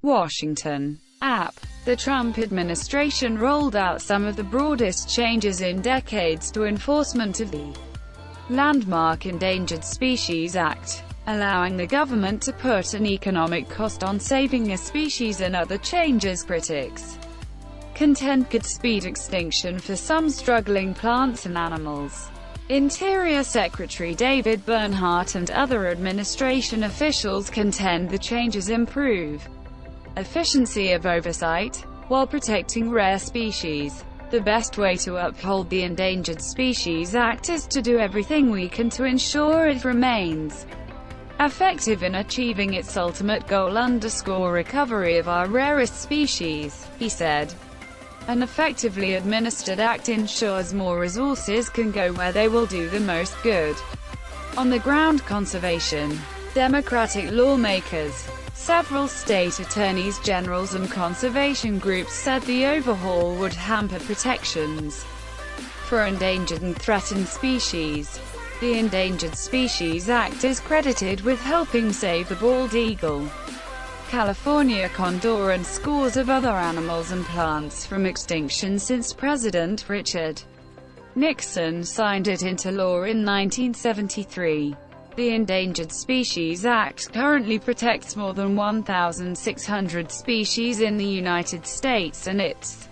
Washington. App. The Trump administration rolled out some of the broadest changes in decades to enforcement of the landmark Endangered Species Act, allowing the government to put an economic cost on saving a species, and other changes critics contend could speed extinction for some struggling plants and animals. Interior Secretary David Bernhardt and other administration officials contend the changes improve efficiency of oversight, while protecting rare species. The best way to uphold the Endangered Species Act is to do everything we can to ensure it remains effective in achieving its ultimate goal, recovery of our rarest species, he said. An effectively administered act ensures more resources can go where they will do the most good. On the ground, conservation, Democratic lawmakers, several state attorneys generals and conservation groups said the overhaul would hamper protections for endangered and threatened species. The Endangered Species Act is credited with helping save the bald eagle, California condor and scores of other animals and plants from extinction since President Richard Nixon signed it into law in 1973. The Endangered Species Act currently protects more than 1,600 species in the United States and its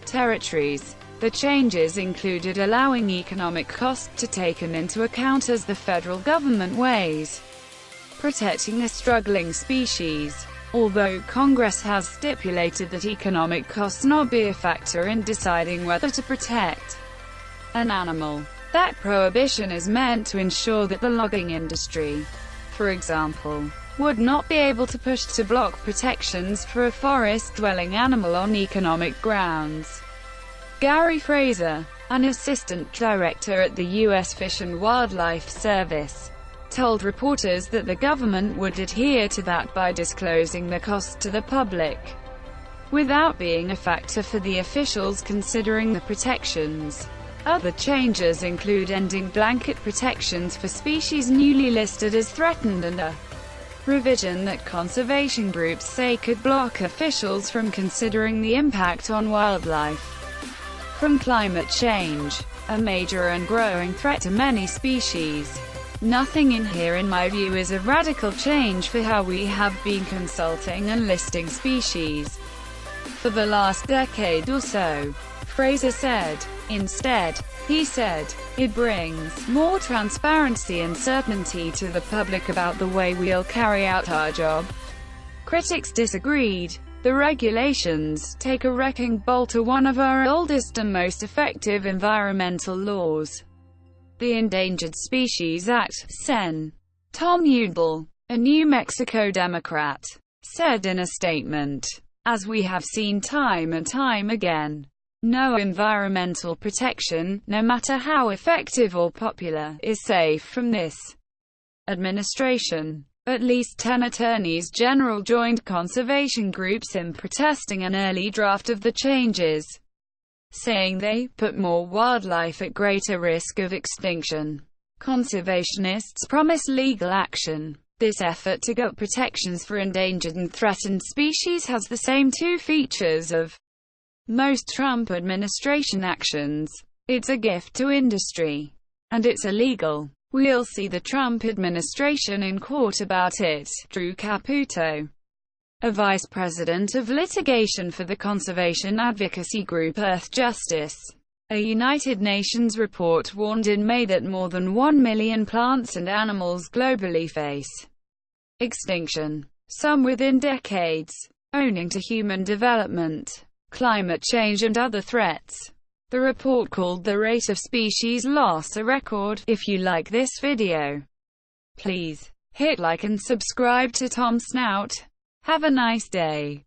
territories. The changes included allowing economic cost to be taken into account as the federal government weighs protecting a struggling species. Although Congress has stipulated that economic costs not be a factor in deciding whether to protect an animal, that prohibition is meant to ensure that the logging industry, for example, would not be able to push to block protections for a forest-dwelling animal on economic grounds. Gary Fraser, an assistant director at the U.S. Fish and Wildlife Service, told reporters that the government would adhere to that by disclosing the cost to the public, without being a factor for the officials considering the protections. Other changes include ending blanket protections for species newly listed as threatened and a revision that conservation groups say could block officials from considering the impact on wildlife from climate change, a major and growing threat to many species. Nothing in here, in my view, is a radical change for how we have been consulting and listing species for the last decade or so, Fraser said. Instead, he said, it brings more transparency and certainty to the public about the way we'll carry out our job. Critics disagreed. The regulations take a wrecking ball to one of our oldest and most effective environmental laws, the Endangered Species Act. Sen. Tom Udall, a New Mexico Democrat, said in a statement, as we have seen time and time again, no environmental protection, no matter how effective or popular, is safe from this administration. At least 10 attorneys general joined conservation groups in protesting an early draft of the changes, saying they put more wildlife at greater risk of extinction. Conservationists promise legal action. This effort to gut protections for endangered and threatened species has the same two features of most Trump administration actions. It's a gift to industry, and it's illegal. We'll see the Trump administration in court about it. Drew Caputo, a vice president of litigation for the conservation advocacy group Earth Justice. A United Nations report warned in May that more than 1 million plants and animals globally face extinction, some within decades, owing to human development, climate change and other threats. The report called the rate of species loss a record. If you like this video, please hit like and subscribe to Tom Snout. Have a nice day.